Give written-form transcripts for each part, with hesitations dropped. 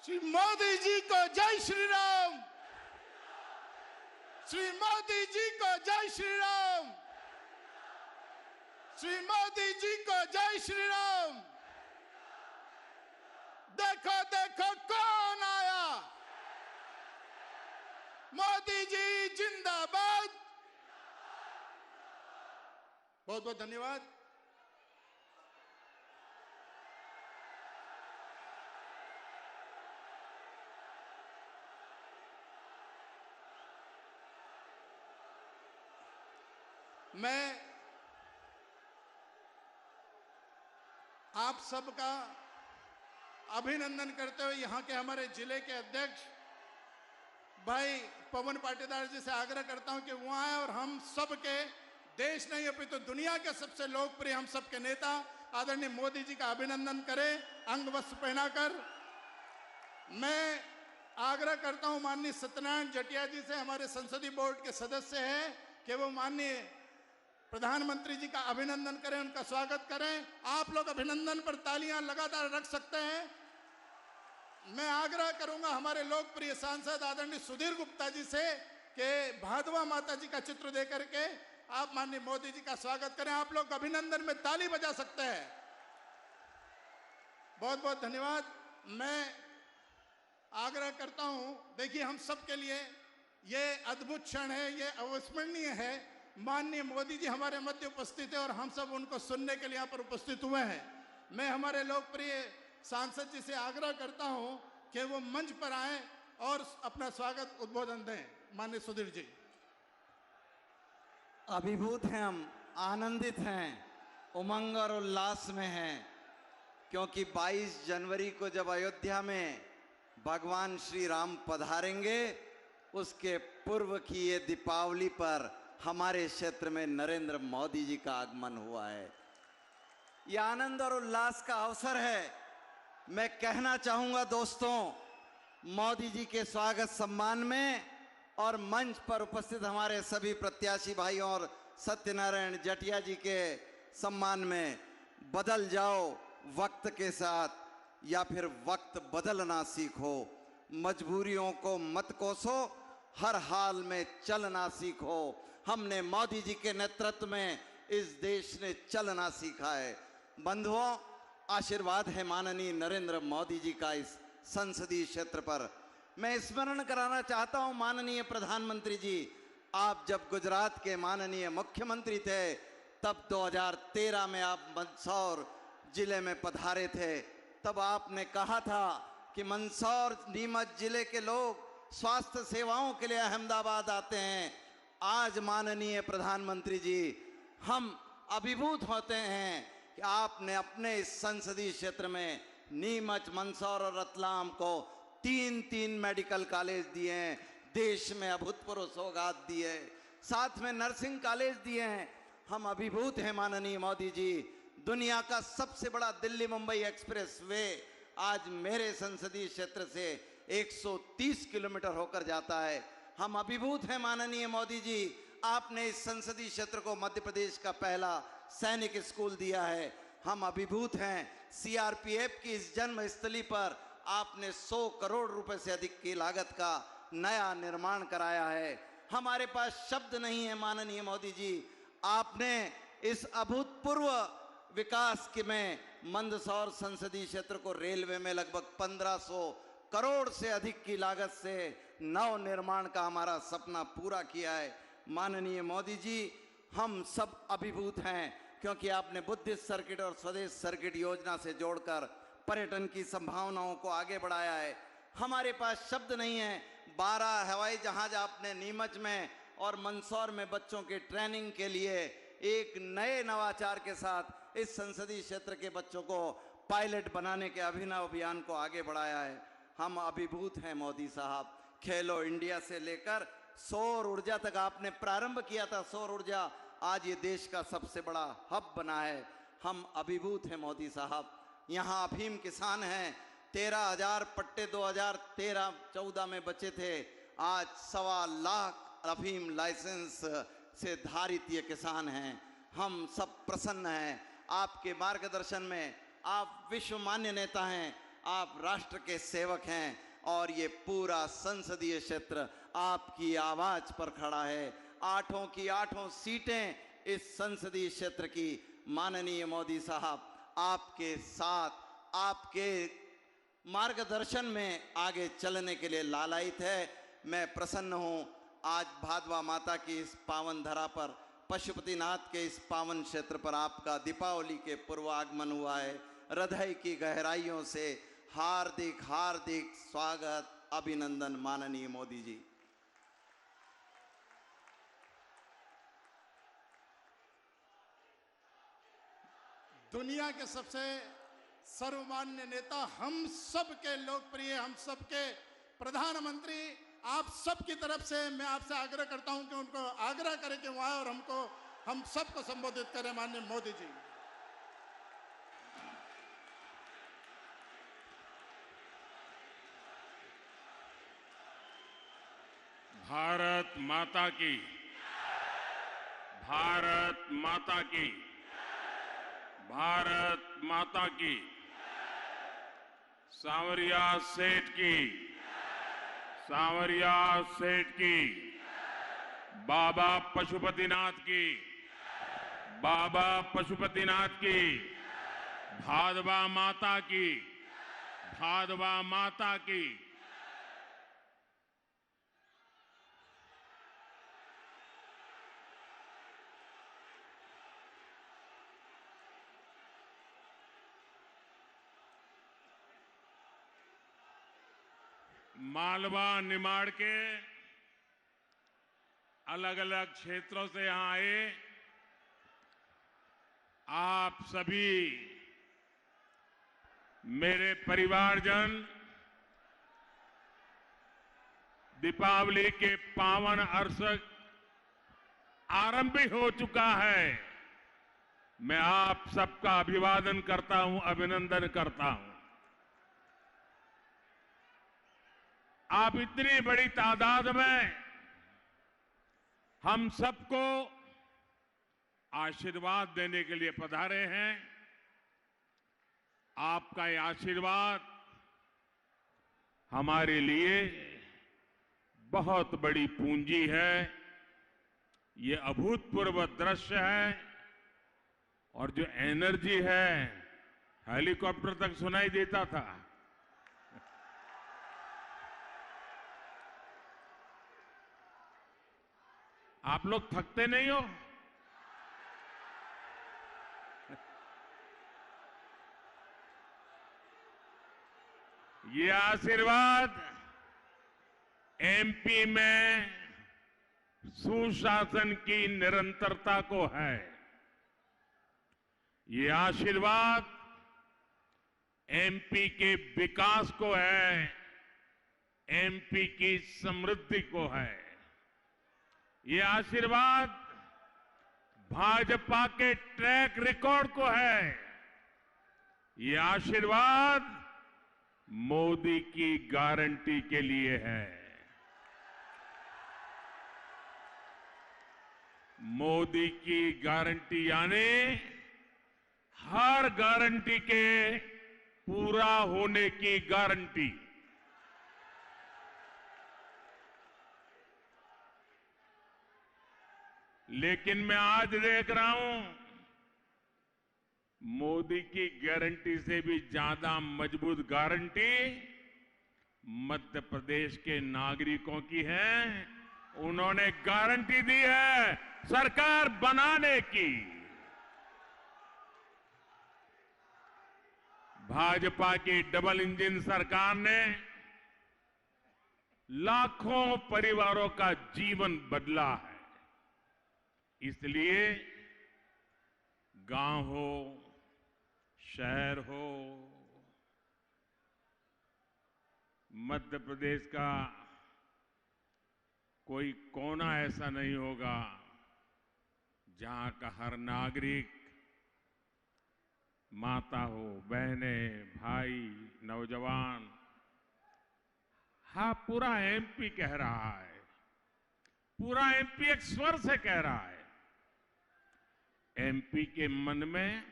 श्री मोदी जी को जय श्री राम। श्री मोदी जी को जय श्री राम। श्री मोदी जी को जय श्री राम। देखो देखो कौन आया, मोदी जी जिंदाबाद। बहुत बहुत धन्यवाद। मैं आप सबका अभिनंदन करते हुए यहाँ के हमारे जिले के अध्यक्ष भाई पवन पाटीदार जी से आग्रह करता हूँ कि वो आए और हम सब के देश नहीं अपितु तो दुनिया के सबसे लोकप्रिय हम सबके नेता आदरणीय मोदी जी का अभिनंदन करें अंग वस्त्र पहनाकर। मैं आग्रह करता हूँ माननीय सत्यनारायण जटिया जी से, हमारे संसदीय बोर्ड के सदस्य हैं, कि वो माननीय प्रधानमंत्री जी का अभिनंदन करें, उनका स्वागत करें। आप लोग अभिनंदन पर तालियां लगातार रख सकते हैं। मैं आग्रह करूंगा हमारे लोकप्रिय सांसद आदरणीय सुधीर गुप्ता जी से कि भादवा माता जी का चित्र दे करके आप माननीय मोदी जी का स्वागत करें। आप लोग अभिनंदन में ताली बजा सकते हैं। बहुत बहुत धन्यवाद। मैं आग्रह करता हूं, देखिए हम सबके लिए ये अद्भुत क्षण है, ये अविस्मरणीय है। माननीय मोदी जी हमारे मध्य उपस्थित है और हम सब उनको सुनने के लिए यहाँ पर उपस्थित हुए हैं। मैं हमारे लोकप्रिय सांसद जी से आग्रह करता हूं कि वो मंच पर आएं और अपना स्वागत उद्बोधन दें। माननीय सुधीर जी। अभिभूत हैं, हम आनंदित हैं, उमंग और उल्लास में हैं, क्योंकि 22 जनवरी को जब अयोध्या में भगवान श्री राम पधारेंगे, उसके पूर्व की ये दीपावली पर हमारे क्षेत्र में नरेंद्र मोदी जी का आगमन हुआ है। यह आनंद और उल्लास का अवसर है। मैं कहना चाहूंगा दोस्तों, मोदी जी के स्वागत सम्मान में और मंच पर उपस्थित हमारे सभी प्रत्याशी भाइयों और सत्यनारायण जटिया जी के सम्मान में, बदल जाओ वक्त के साथ या फिर वक्त बदलना सीखो, मजबूरियों को मत कोसो, हर हाल में चलना सीखो। हमने मोदी जी के नेतृत्व में इस देश ने चलना सीखा है। बंधुओं, आशीर्वाद है माननीय नरेंद्र मोदी जी का इस संसदीय क्षेत्र पर। मैं स्मरण कराना चाहता हूं माननीय प्रधानमंत्री जी, आप जब गुजरात के माननीय मुख्यमंत्री थे तब 2013 में आप मंदसौर जिले में पधारे थे। तब आपने कहा था कि मंदसौर नीमच जिले के लोग स्वास्थ्य सेवाओं के लिए अहमदाबाद आते हैं। आज माननीय प्रधानमंत्री जी, हम अभिभूत होते हैं कि आपने अपने इस संसदीय क्षेत्र में नीमच, मंदसौर और रतलाम को 3-3 मेडिकल कॉलेज दिए हैं, देश में अभूतपूर्व सौगात दी है, साथ में नर्सिंग कॉलेज दिए हैं। हम अभिभूत हैं माननीय मोदी जी। दुनिया का सबसे बड़ा दिल्ली मुंबई एक्सप्रेस वे आज मेरे संसदीय क्षेत्र से 130 किलोमीटर होकर जाता है। हम अभिभूत हैं माननीय मोदी जी, आपने इस संसदीय क्षेत्र को मध्य प्रदेश का पहला सैनिक स्कूल दिया है। हम अभिभूत हैं, सीआरपीएफ की इस जन्मस्थली पर आपने 100 करोड़ रुपए से अधिक की लागत का नया निर्माण कराया है। हमारे पास शब्द नहीं है माननीय मोदी जी, आपने इस अभूतपूर्व विकास के में मंदसौर संसदीय क्षेत्र को रेलवे में लगभग 1500 करोड़ से अधिक की लागत से नव निर्माण का हमारा सपना पूरा किया है। माननीय मोदी जी, हम सब अभिभूत हैं क्योंकि आपने बुद्धिस्ट सर्किट और स्वदेश सर्किट योजना से जोड़कर पर्यटन की संभावनाओं को आगे बढ़ाया है। हमारे पास शब्द नहीं है। 12 हवाई जहाज आपने नीमच में और मंदसौर में बच्चों के ट्रेनिंग के लिए एक नए नवाचार के साथ इस संसदीय क्षेत्र के बच्चों को पायलट बनाने के अभिनव अभियान को आगे बढ़ाया है। हम अभिभूत हैं मोदी साहब। खेलो इंडिया से लेकर सौर ऊर्जा तक आपने प्रारंभ किया था। सौर ऊर्जा आज ये देश का सबसे बड़ा हब बना है। हम अभिभूत हैं मोदी साहब। यहाँ अफीम किसान हैं, 13,000 पट्टे 2013-14 में बचे थे। आज 1.25 लाख अफीम लाइसेंस से धारित ये किसान हैं। हम सब प्रसन्न हैं आपके मार्गदर्शन में। आप विश्वमान्य नेता हैं, आप राष्ट्र के सेवक हैं और ये पूरा संसदीय क्षेत्र आपकी आवाज पर खड़ा है। 8 की 8 सीटें इस संसदीय क्षेत्र की माननीय मोदी साहब आपके साथ, आपके मार्गदर्शन में आगे चलने के लिए लालायित है। मैं प्रसन्न हूं आज भादवा माता की इस पावन धरा पर, पशुपतिनाथ के इस पावन क्षेत्र पर आपका दीपावली के पूर्व आगमन हुआ है। हृदय की गहराइयों से हार्दिक हार्दिक स्वागत, अभिनंदन माननीय मोदी जी। दुनिया के सबसे सर्वमान्य नेता, हम सबके लोकप्रिय, हम सबके प्रधानमंत्री, आप सबकी तरफ से मैं आपसे आग्रह करता हूं कि उनको आग्रह करें कि वहां और हम सबको संबोधित करें। माननीय मोदी जी। भारत माता की, भारत माता की, भारत माता की। सांवरिया सेठ की, सांवरिया सेठ की, बाबा पशुपतिनाथ की, बाबा पशुपतिनाथ की, भादवा माता की, भादवा माता की। मालवा निमाड़ के अलग अलग क्षेत्रों से यहां आए आप सभी मेरे परिवारजन, दीपावली के पावन अवसर आरंभ भी हो चुका है। मैं आप सबका अभिवादन करता हूं, अभिनंदन करता हूं। आप इतनी बड़ी तादाद में हम सबको आशीर्वाद देने के लिए पधारे हैं। आपका ये आशीर्वाद हमारे लिए बहुत बड़ी पूंजी है। ये अभूतपूर्व दृश्य है और जो एनर्जी है, हेलीकॉप्टर तक सुनाई देता था। आप लोग थकते नहीं हो? ये आशीर्वाद एमपी में सुशासन की निरंतरता को है। ये आशीर्वाद एमपी के विकास को है, एमपी की समृद्धि को है। ये आशीर्वाद भाजपा के ट्रैक रिकॉर्ड को है। ये आशीर्वाद मोदी की गारंटी के लिए है। मोदी की गारंटी यानी हर गारंटी के पूरा होने की गारंटी। लेकिन मैं आज देख रहा हूं मोदी की गारंटी से भी ज्यादा मजबूत गारंटी मध्य प्रदेश के नागरिकों की है। उन्होंने गारंटी दी है सरकार बनाने की। भाजपा की डबल इंजन सरकार ने लाखों परिवारों का जीवन बदला है। इसलिए गांव हो, शहर हो, मध्य प्रदेश का कोई कोना ऐसा नहीं होगा जहां का हर नागरिक, माता हो, बहनें, भाई, नौजवान, हाँ पूरा एमपी कह रहा है, पूरा एमपी एक स्वर से कह रहा है। एमपी के मन में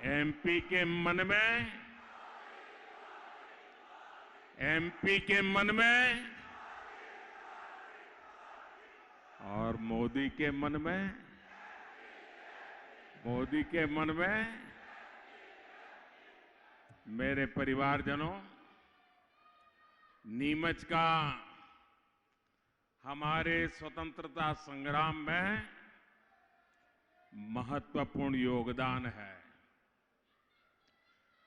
एमपी के मन में, एमपी के मन में और मोदी के मन में, मोदी के मन में। मेरे परिवारजनों, नीमच का हमारे स्वतंत्रता संग्राम में महत्वपूर्ण योगदान है।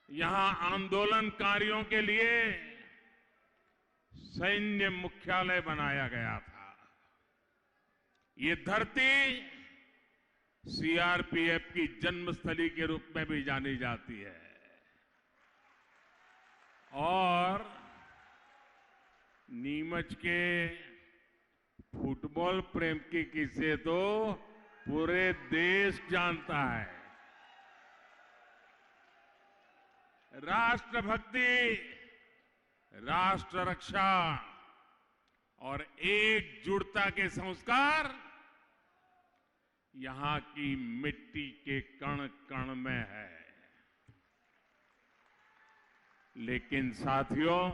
यहां आंदोलनकारियों के लिए सैन्य मुख्यालय बनाया गया था। ये धरती सीआरपीएफ की जन्मस्थली के रूप में भी जानी जाती है और नीमच के फुटबॉल प्रेम की किस्से तो पूरे देश जानता है। राष्ट्रभक्ति, राष्ट्र रक्षा और एकजुटता के संस्कार यहां की मिट्टी के कण कण में है। लेकिन साथियों,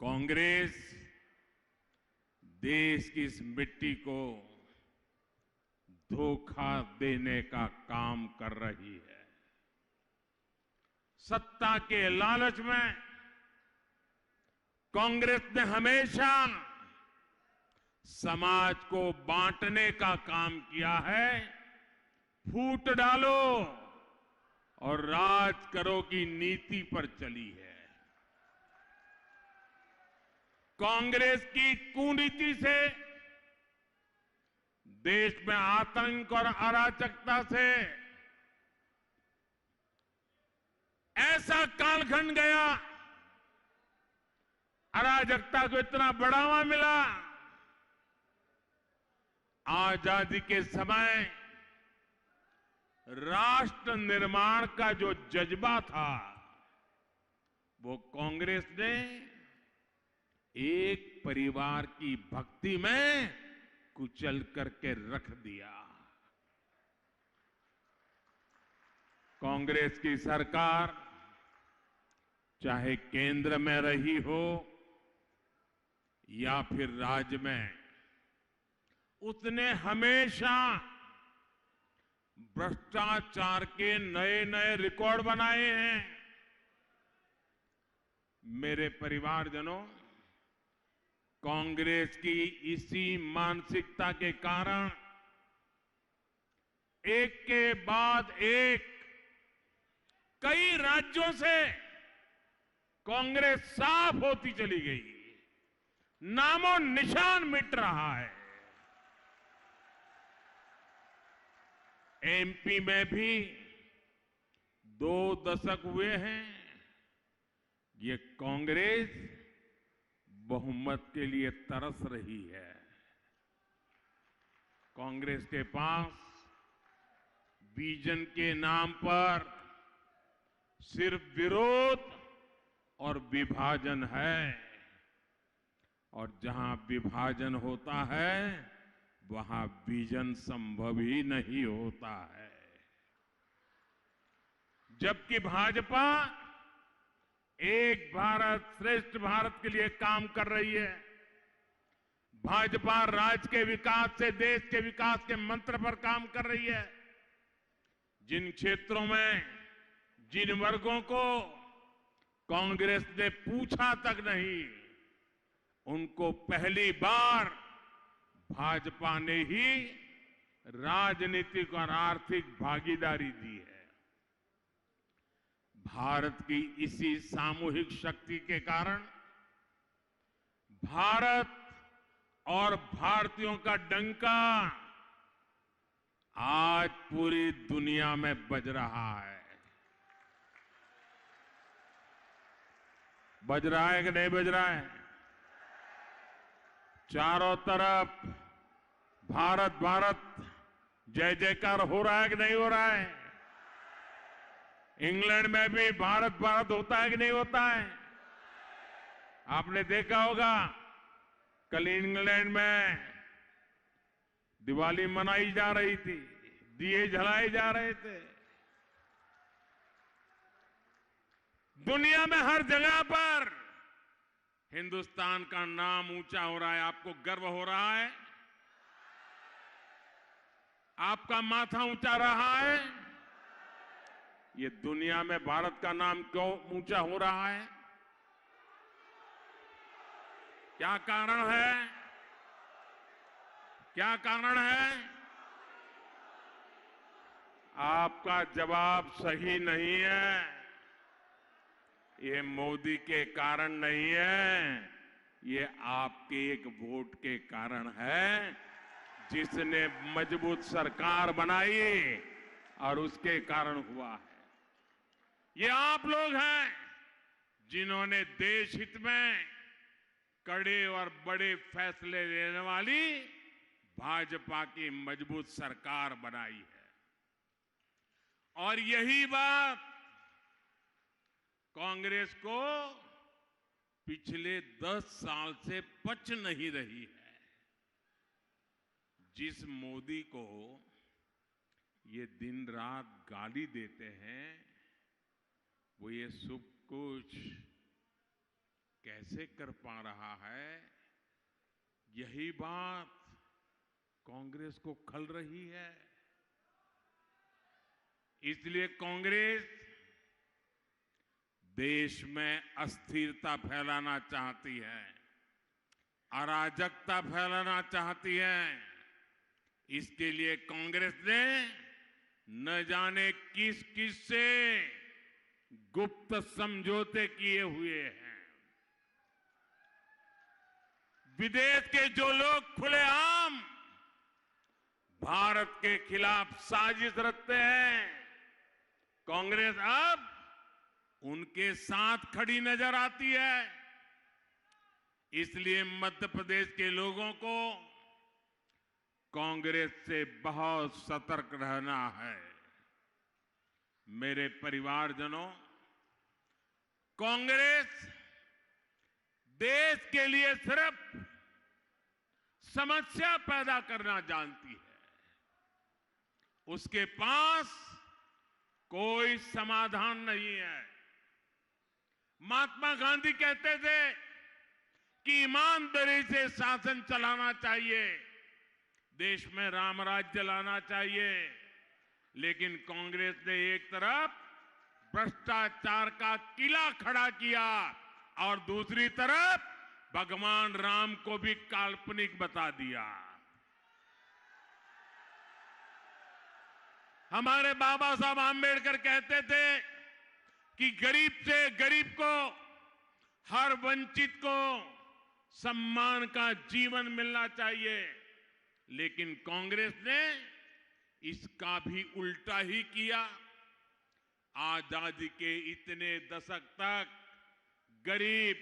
कांग्रेस देश की इस मिट्टी को धोखा देने का काम कर रही है। सत्ता के लालच में कांग्रेस ने हमेशा समाज को बांटने का काम किया है। फूट डालो और राज करो की नीति पर चली है। कांग्रेस की कुनीति से देश में आतंक और अराजकता से ऐसा कालखंड गया, अराजकता को इतना बढ़ावा मिला। आजादी के समय राष्ट्र निर्माण का जो जज्बा था वो कांग्रेस ने एक परिवार की भक्ति में कुचल करके रख दिया। कांग्रेस की सरकार चाहे केंद्र में रही हो या फिर राज्य में, उसने हमेशा भ्रष्टाचार के नए नए रिकॉर्ड बनाए हैं। मेरे परिवारजनों, कांग्रेस की इसी मानसिकता के कारण एक के बाद एक कई राज्यों से कांग्रेस साफ होती चली गई, नामो निशान मिट रहा है। एमपी में भी 2 दशक हुए हैं ये कांग्रेस बहुमत के लिए तरस रही है। कांग्रेस के पास विजन के नाम पर सिर्फ विरोध और विभाजन है, और जहां विभाजन होता है वहां विजन संभव ही नहीं होता है। जबकि भाजपा एक भारत श्रेष्ठ भारत के लिए काम कर रही है। भाजपा राज्य के विकास से देश के विकास के मंत्र पर काम कर रही है। जिन क्षेत्रों में, जिन वर्गों को कांग्रेस ने पूछा तक नहीं, उनको पहली बार भाजपा ने ही राजनीतिक और आर्थिक भागीदारी दी है। भारत की इसी सामूहिक शक्ति के कारण भारत और भारतीयों का डंका आज पूरी दुनिया में बज रहा है। बज रहा है कि नहीं बज रहा है? चारों तरफ भारत भारत जय जयकार हो रहा है कि नहीं हो रहा है? इंग्लैंड में भी भारत भारत होता है कि नहीं होता है? आपने देखा होगा कल इंग्लैंड में दिवाली मनाई जा रही थी, दिए जलाए जा रहे थे। दुनिया में हर जगह पर हिंदुस्तान का नाम ऊंचा हो रहा है। आपको गर्व हो रहा है? आपका माथा ऊंचा रहा है? ये दुनिया में भारत का नाम क्यों ऊंचा हो रहा है? क्या कारण है? क्या कारण है? आपका जवाब सही नहीं है। ये मोदी के कारण नहीं है, ये आपके एक वोट के कारण है, जिसने मजबूत सरकार बनाई और उसके कारण हुआ है। ये आप लोग हैं जिन्होंने देश हित में कड़े और बड़े फैसले लेने वाली भाजपा की मजबूत सरकार बनाई है। और यही बात कांग्रेस को पिछले 10 साल से पच नहीं रही है। जिस मोदी को ये दिन रात गाली देते हैं, वो ये सब कुछ कैसे कर पा रहा है, यही बात कांग्रेस को खल रही है। इसलिए कांग्रेस देश में अस्थिरता फैलाना चाहती है, अराजकता फैलाना चाहती है। इसके लिए कांग्रेस ने न जाने किस किस से गुप्त समझौते किए हुए हैं। विदेश के जो लोग खुलेआम भारत के खिलाफ साजिश रचते हैं, कांग्रेस अब उनके साथ खड़ी नजर आती है। इसलिए मध्य प्रदेश के लोगों को कांग्रेस से बहुत सतर्क रहना है। मेरे परिवारजनों, कांग्रेस देश के लिए सिर्फ समस्या पैदा करना जानती है। उसके पास कोई समाधान नहीं है। महात्मा गांधी कहते थे कि ईमानदारी से शासन चलाना चाहिए, देश में राम राज्य लाना चाहिए। लेकिन कांग्रेस ने एक तरफ भ्रष्टाचार का किला खड़ा किया और दूसरी तरफ भगवान राम को भी काल्पनिक बता दिया। हमारे बाबा साहब आंबेडकर कहते थे कि गरीब से गरीब को, हर वंचित को सम्मान का जीवन मिलना चाहिए। लेकिन कांग्रेस ने इसका भी उल्टा ही किया। आजादी के इतने दशक तक गरीब,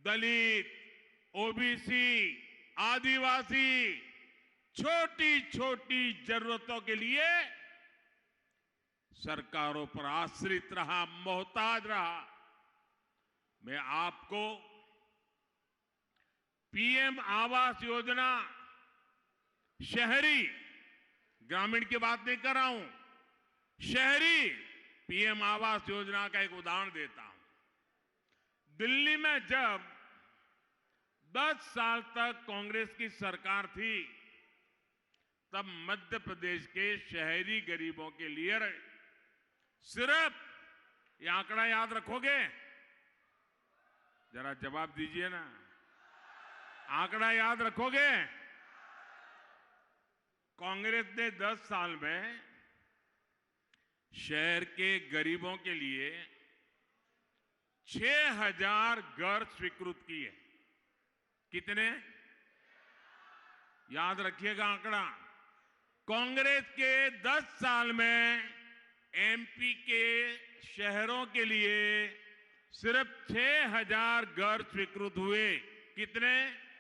दलित, ओबीसी, आदिवासी छोटी छोटी जरूरतों के लिए सरकारों पर आश्रित रहा, मोहताज रहा। मैं आपको पीएम आवास योजना, शहरी, ग्रामीण की बात नहीं कर रहा हूं, शहरी पीएम आवास योजना का एक उदाहरण देता हूं। दिल्ली में जब 10 साल तक कांग्रेस की सरकार थी, तब मध्य प्रदेश के शहरी गरीबों के लिए सिर्फ, ये आंकड़ा याद रखोगे? जरा जवाब दीजिए ना, आंकड़ा याद रखोगे? कांग्रेस ने 10 साल में शहर के गरीबों के लिए 6000 घर स्वीकृत किए। कितने? याद रखिएगा आंकड़ा। कांग्रेस के 10 साल में एमपी के शहरों के लिए सिर्फ 6000 घर स्वीकृत हुए। कितने?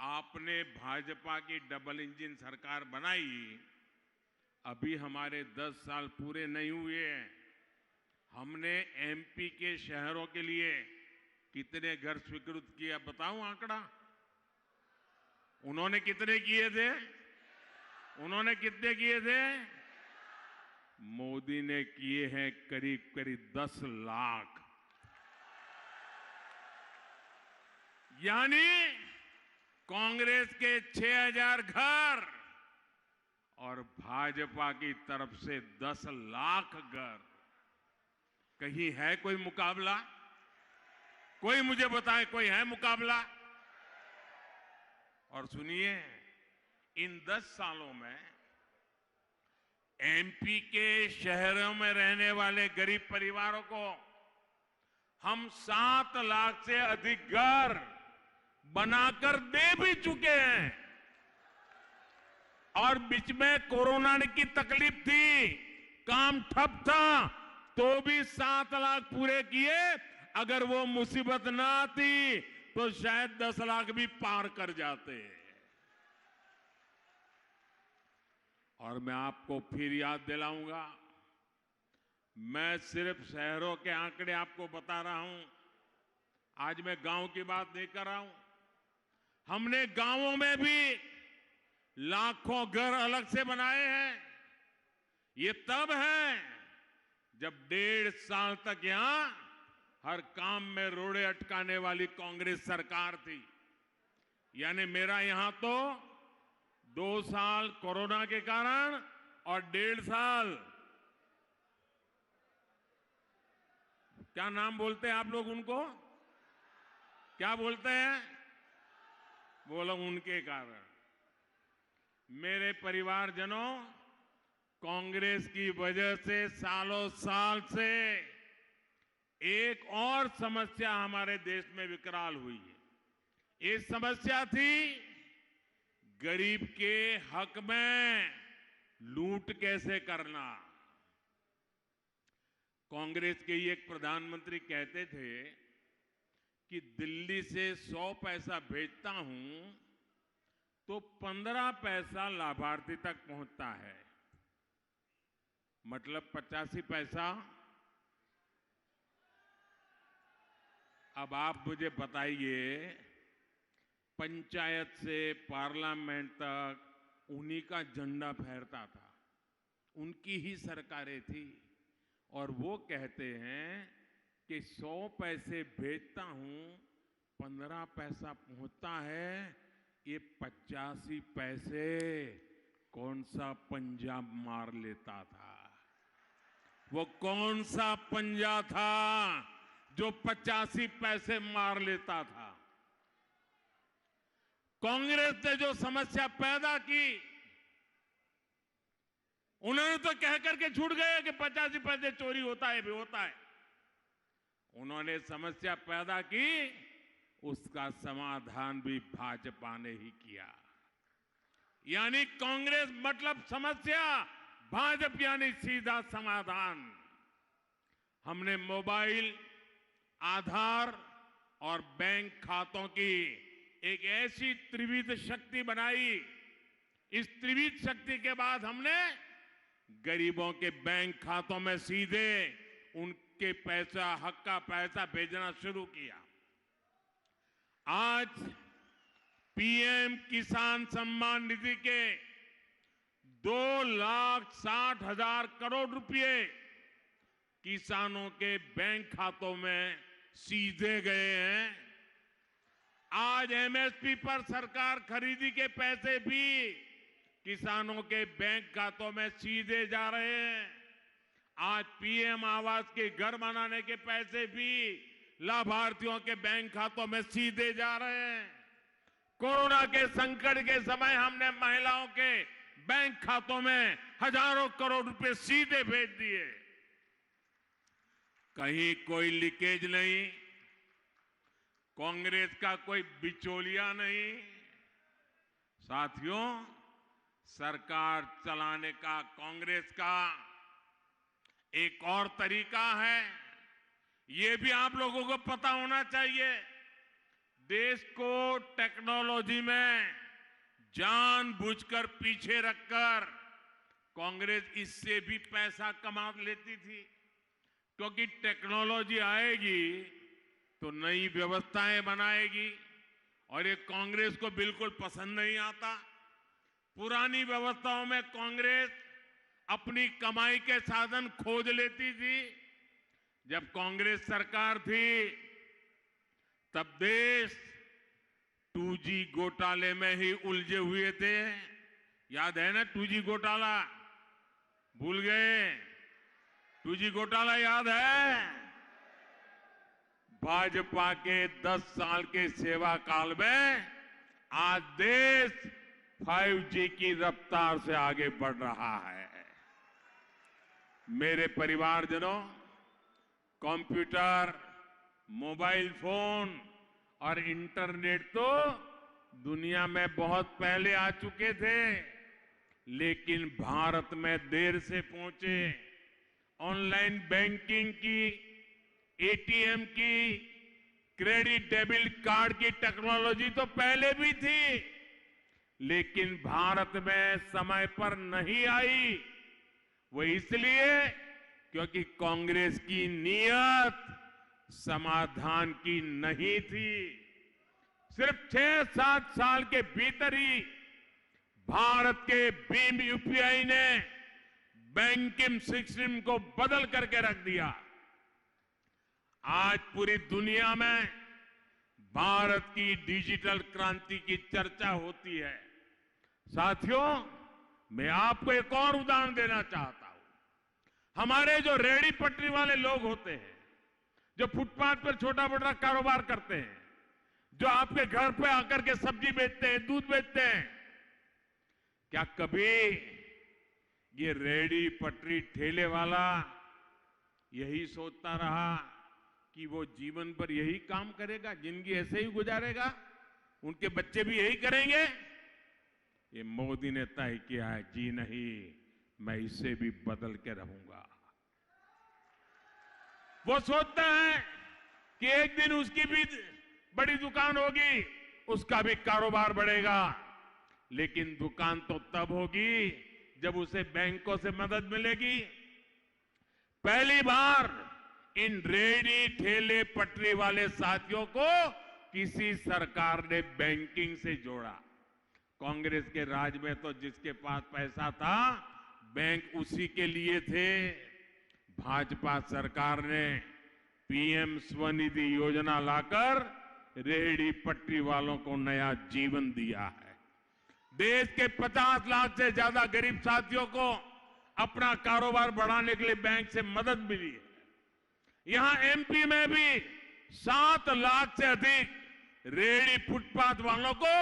आपने भाजपा की डबल इंजन सरकार बनाई, अभी हमारे 10 साल पूरे नहीं हुए हैं। हमने एमपी के शहरों के लिए कितने घर स्वीकृत किया, बताऊं आंकड़ा? उन्होंने कितने किए थे? उन्होंने कितने किए थे? मोदी ने किए हैं करीब करीब 10 लाख। यानी कांग्रेस के 6000 घर और भाजपा की तरफ से 10 लाख घर। कहीं है कोई मुकाबला? कोई मुझे बताए, कोई है मुकाबला? और सुनिए, इन 10 सालों में एमपी के शहरों में रहने वाले गरीब परिवारों को हम 7 लाख से अधिक घर बनाकर दे भी चुके हैं। और बीच में कोरोना की तकलीफ थी, काम ठप था, तो भी 7 लाख पूरे किए। अगर वो मुसीबत ना आती तो शायद 10 लाख भी पार कर जाते। और मैं आपको फिर याद दिलाऊंगा, मैं सिर्फ शहरों के आंकड़े आपको बता रहा हूं, आज मैं गांव की बात नहीं कर रहा हूं। हमने गांवों में भी लाखों घर अलग से बनाए हैं। ये तब है जब 1.5 साल तक यहां हर काम में रोड़े अटकाने वाली कांग्रेस सरकार थी। यानी मेरा यहां तो 2 साल कोरोना के कारण और 1.5 साल, क्या नाम बोलते हैं आप लोग उनको? क्या बोलते हैं? वो लोग उनके कारण। मेरे परिवारजनों, कांग्रेस की वजह से सालों साल से एक और समस्या हमारे देश में विकराल हुई है। ये समस्या थी गरीब के हक में लूट कैसे करना। कांग्रेस के ही एक प्रधानमंत्री कहते थे कि दिल्ली से 100 पैसा भेजता हूं तो 15 पैसा लाभार्थी तक पहुंचता है, मतलब 85 पैसा। अब आप मुझे बताइए, पंचायत से पार्लियामेंट तक उन्हीं का झंडा फहरता था, उनकी ही सरकारें थी, और वो कहते हैं कि 100 पैसे भेजता हूं 15 पैसा पहुंचता है। ये 85 पैसे कौन सा पंजाब मार लेता था? वो कौन सा पंजा था जो 85 पैसे मार लेता था? कांग्रेस ने जो समस्या पैदा की, उन्होंने तो कह करके छूट गए कि 85 पैसे चोरी होता है, भी होता है। उन्होंने समस्या पैदा की, उसका समाधान भी भाजपा ने ही किया। यानी कांग्रेस मतलब समस्या, भाजपा यानी सीधा समाधान। हमने मोबाइल, आधार और बैंक खातों की एक ऐसी त्रिविध शक्ति बनाई। इस त्रिविध शक्ति के बाद हमने गरीबों के बैंक खातों में सीधे उनके पैसा, हक का पैसा भेजना शुरू किया। आज पीएम किसान सम्मान निधि के 2,60,000 करोड़ रुपए किसानों के बैंक खातों में सीधे गए हैं। आज एमएसपी पर सरकार खरीदी के पैसे भी किसानों के बैंक खातों में सीधे जा रहे हैं। आज पीएम आवास के घर बनाने के पैसे भी लाभार्थियों के बैंक खातों में सीधे जा रहे हैं। कोरोना के संकट के समय हमने महिलाओं के बैंक खातों में हजारों करोड़ रुपए सीधे भेज दिए। कहीं कोई लीकेज नहीं, कांग्रेस का कोई बिचौलिया नहीं। साथियों, सरकार चलाने का कांग्रेस का एक और तरीका है, ये भी आप लोगों को पता होना चाहिए। देश को टेक्नोलॉजी में जानबूझकर पीछे रखकर कांग्रेस इससे भी पैसा कमा लेती थी, क्योंकि टेक्नोलॉजी आएगी तो नई व्यवस्थाएं बनाएगी, और ये कांग्रेस को बिल्कुल पसंद नहीं आता। पुरानी व्यवस्थाओं में कांग्रेस अपनी कमाई के साधन खोज लेती थी। जब कांग्रेस सरकार थी तब देश 2G घोटाले में ही उलझे हुए थे। याद है ना 2G घोटाला? भूल गए? 2G घोटाला याद है? भाजपा के 10 साल के सेवा काल में आज देश 5G की रफ्तार से आगे बढ़ रहा है। मेरे परिवारजनों, कंप्यूटर, मोबाइल फोन और इंटरनेट तो दुनिया में बहुत पहले आ चुके थे, लेकिन भारत में देर से पहुंचे। ऑनलाइन बैंकिंग की, एटीएम की, क्रेडिट डेबिट कार्ड की टेक्नोलॉजी तो पहले भी थी, लेकिन भारत में समय पर नहीं आई। वो इसलिए क्योंकि कांग्रेस की नीयत समाधान की नहीं थी। सिर्फ 6-7 साल के भीतर ही भारत के भीम यूपीआई ने बैंकिंग सिस्टम को बदल करके रख दिया। आज पूरी दुनिया में भारत की डिजिटल क्रांति की चर्चा होती है। साथियों, मैं आपको एक और उदाहरण देना चाहता हूं। हमारे जो रेहड़ी पटरी वाले लोग होते हैं, जो फुटपाथ पर छोटा मोटा कारोबार करते हैं, जो आपके घर पे आकर के सब्जी बेचते हैं, दूध बेचते हैं, क्या कभी ये रेहड़ी पटरी ठेले वाला यही सोचता रहा कि वो जीवन भर यही काम करेगा, जिंदगी ऐसे ही गुजारेगा, उनके बच्चे भी यही करेंगे? ये मोदी ने तय किया है, जी नहीं, मैं इससे भी बदल के रहूंगा। वो सोचता है कि एक दिन उसकी भी बड़ी दुकान होगी, उसका भी कारोबार बढ़ेगा, लेकिन दुकान तो तब होगी जब उसे बैंकों से मदद मिलेगी। पहली बार इन रेहड़ी ठेले पटरी वाले साथियों को किसी सरकार ने बैंकिंग से जोड़ा। कांग्रेस के राज में तो जिसके पास पैसा था, बैंक उसी के लिए थे। भाजपा सरकार ने पीएम स्वनिधि योजना लाकर रेहड़ी पटरी वालों को नया जीवन दिया है। देश के 50 लाख से ज्यादा गरीब साथियों को अपना कारोबार बढ़ाने के लिए बैंक से मदद मिली है। यहां एमपी में भी 7 लाख से अधिक रेहड़ी फुटपाथ वालों को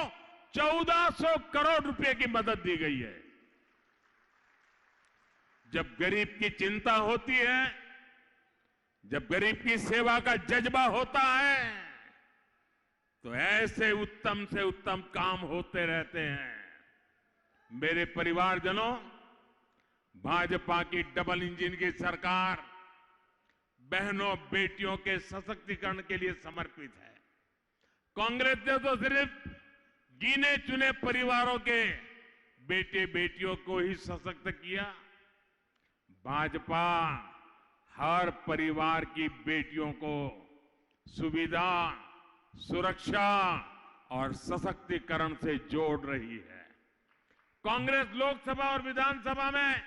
1400 करोड़ रुपए की मदद दी गई है। जब गरीब की चिंता होती है, जब गरीब की सेवा का जज्बा होता है, तो ऐसे उत्तम से उत्तम काम होते रहते हैं। मेरे परिवारजनों, भाजपा की डबल इंजन की सरकार बहनों बेटियों के सशक्तिकरण के लिए समर्पित है। कांग्रेस ने तो सिर्फ गिने चुने परिवारों के बेटे बेटियों को ही सशक्त किया। भाजपा हर परिवार की बेटियों को सुविधा, सुरक्षा और सशक्तिकरण से जोड़ रही है। कांग्रेस लोकसभा और विधानसभा में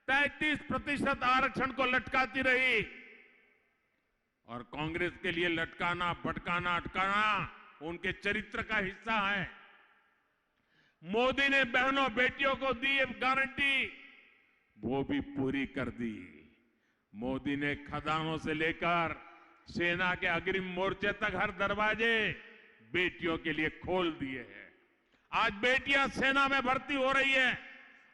33% आरक्षण को लटकाती रही, और कांग्रेस के लिए लटकाना, भटकाना, अटकाना उनके चरित्र का हिस्सा है। मोदी ने बहनों बेटियों को दी गारंटी, वो भी पूरी कर दी। मोदी ने खदानों से लेकर सेना के अग्रिम मोर्चे तक हर दरवाजे बेटियों के लिए खोल दिए हैं। आज बेटियां सेना में भर्ती हो रही है,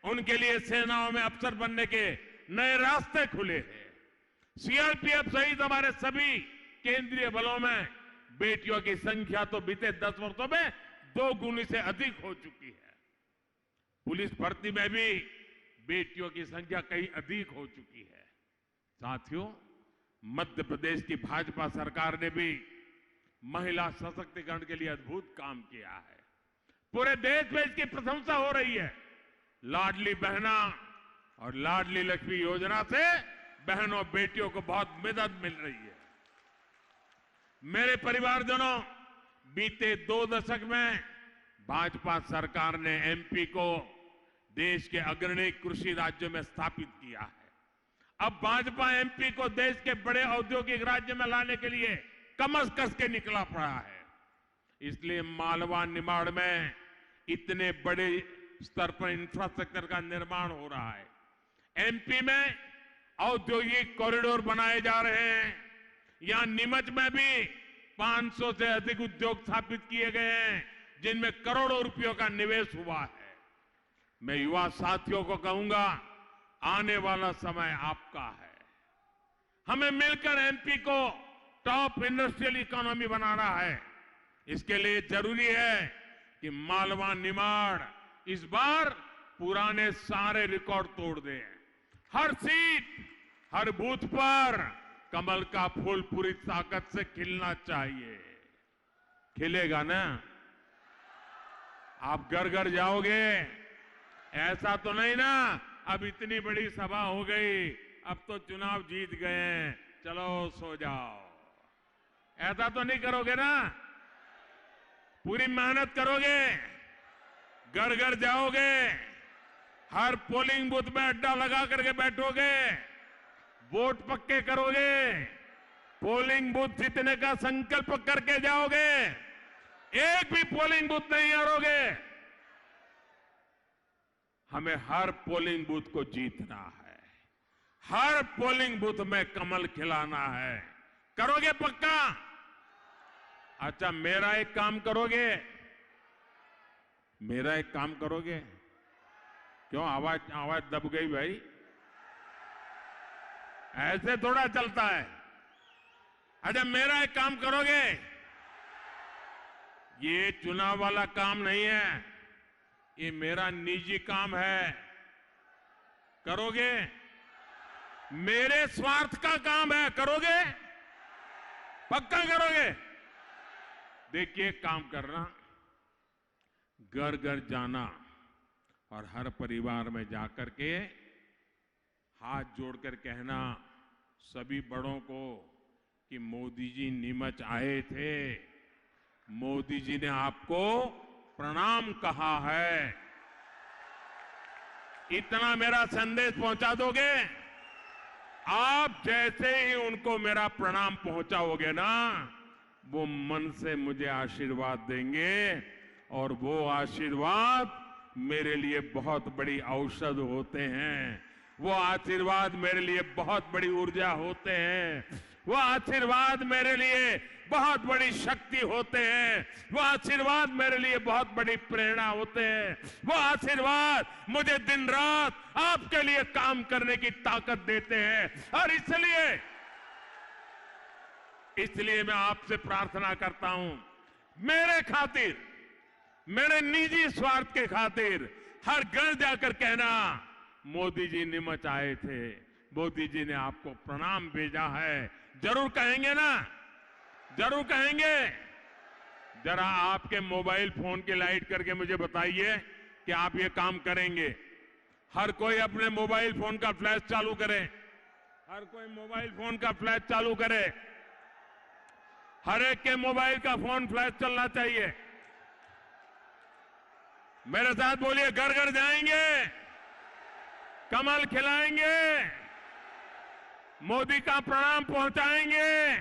उनके लिए सेनाओं में अफसर बनने के नए रास्ते खुले हैं। सीआरपीएफ सहित हमारे सभी केंद्रीय बलों में बेटियों की संख्या तो बीते 10 वर्षों में 2 गुनी से अधिक हो चुकी है। पुलिस भर्ती में भी बेटियों की संख्या कहीं अधिक हो चुकी है। साथियों, मध्य प्रदेश की भाजपा सरकार ने भी महिला सशक्तिकरण के लिए अद्भुत काम किया है। पूरे देश में इसकी प्रशंसा हो रही है। लाडली बहना और लाडली लक्ष्मी योजना से बहनों बेटियों को बहुत मदद मिल रही है। मेरे परिवारजनों, बीते 2 दशक में भाजपा सरकार ने एमपी को देश के अग्रणी कृषि राज्यों में स्थापित किया है। अब भाजपा एमपी को देश के बड़े औद्योगिक राज्य में लाने के लिए कमर कस के निकला पड़ा है। इसलिए मालवा निमाड़ में इतने बड़े स्तर पर इंफ्रास्ट्रक्चर का निर्माण हो रहा है। एमपी में औद्योगिक कॉरिडोर बनाए जा रहे हैं। यहां नीमच में भी 500 से अधिक उद्योग स्थापित किए गए हैं, जिनमें करोड़ों रुपयों का निवेश हुआ है। मैं युवा साथियों को कहूंगा, आने वाला समय आपका है। हमें मिलकर एमपी को टॉप इंडस्ट्रियल इकोनॉमी बनाना है। इसके लिए जरूरी है कि मालवा निमाड़ इस बार पुराने सारे रिकॉर्ड तोड़ दे। हर सीट, हर बूथ पर कमल का फूल पूरी ताकत से खिलना चाहिए। खिलेगा ना? आप घर घर जाओगे? ऐसा तो नहीं ना अब इतनी बड़ी सभा हो गई, अब तो चुनाव जीत गए, चलो सो जाओ, ऐसा तो नहीं करोगे ना? पूरी मेहनत करोगे, घर घर जाओगे, हर पोलिंग बूथ में अड्डा लगा करके बैठोगे, वोट पक्के करोगे, पोलिंग बूथ जीतने का संकल्प करके जाओगे, एक भी पोलिंग बूथ नहीं हारोगे। हमें हर पोलिंग बूथ को जीतना है, हर पोलिंग बूथ में कमल खिलाना है। करोगे पक्का? अच्छा, मेरा एक काम करोगे? मेरा एक काम करोगे? क्यों आवाज दब गई भाई? ऐसे थोड़ा चलता है। अच्छा, मेरा एक काम करोगे? ये चुनाव वाला काम नहीं है, ये मेरा निजी काम है। करोगे? मेरे स्वार्थ का काम है। करोगे? पक्का करोगे? देखिए, काम करना, घर घर जाना और हर परिवार में जाकर के हाथ जोड़कर कहना सभी बड़ों को कि मोदी जी नीमच आए थे, मोदी जी ने आपको प्रणाम कहा है। इतना मेरा संदेश पहुंचा दोगे? आप जैसे ही उनको मेरा प्रणाम पहुंचाओगे ना, वो मन से मुझे आशीर्वाद देंगे और वो आशीर्वाद मेरे लिए बहुत बड़ी औषध होते हैं। वो आशीर्वाद मेरे लिए बहुत बड़ी ऊर्जा होते हैं। वो आशीर्वाद मेरे लिए बहुत बड़ी शक्ति होते हैं। वो आशीर्वाद मेरे लिए बहुत बड़ी प्रेरणा होते हैं। वो आशीर्वाद मुझे दिन रात आपके लिए काम करने की ताकत देते हैं। और इसलिए मैं आपसे प्रार्थना करता हूं, मेरे खातिर, मेरे निजी स्वार्थ के खातिर हर घर जाकर कहना मोदी जी नीमच आए थे, मोदी जी ने आपको प्रणाम भेजा है। जरूर कहेंगे ना? जरूर कहेंगे? जरा आपके मोबाइल फोन की लाइट करके मुझे बताइए कि आप ये काम करेंगे। हर कोई अपने मोबाइल फोन का फ्लैश चालू करे। हर कोई मोबाइल फोन का फ्लैश चालू करे। हर एक के मोबाइल का फोन फ्लैश चलना चाहिए। मेरे साथ बोलिए, घर घर जाएंगे, कमल खिलाएंगे, मोदी का प्रणाम पहुंचाएंगे,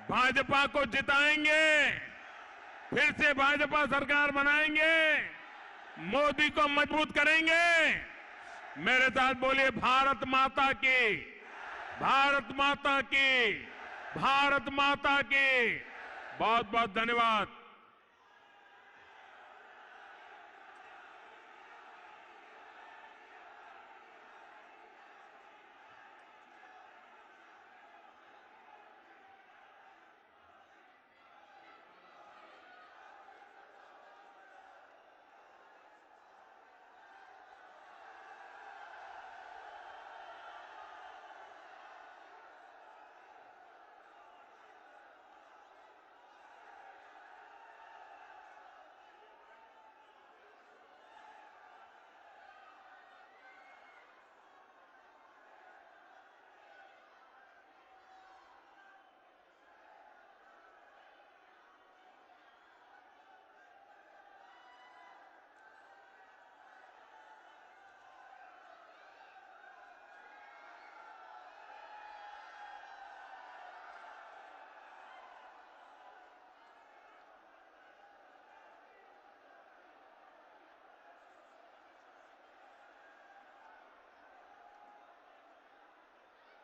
भाजपा को जिताएंगे, फिर से भाजपा सरकार बनाएंगे, मोदी को मजबूत करेंगे। मेरे साथ बोलिए, भारत माता की, भारत माता की, भारत माता की। बहुत बहुत धन्यवाद।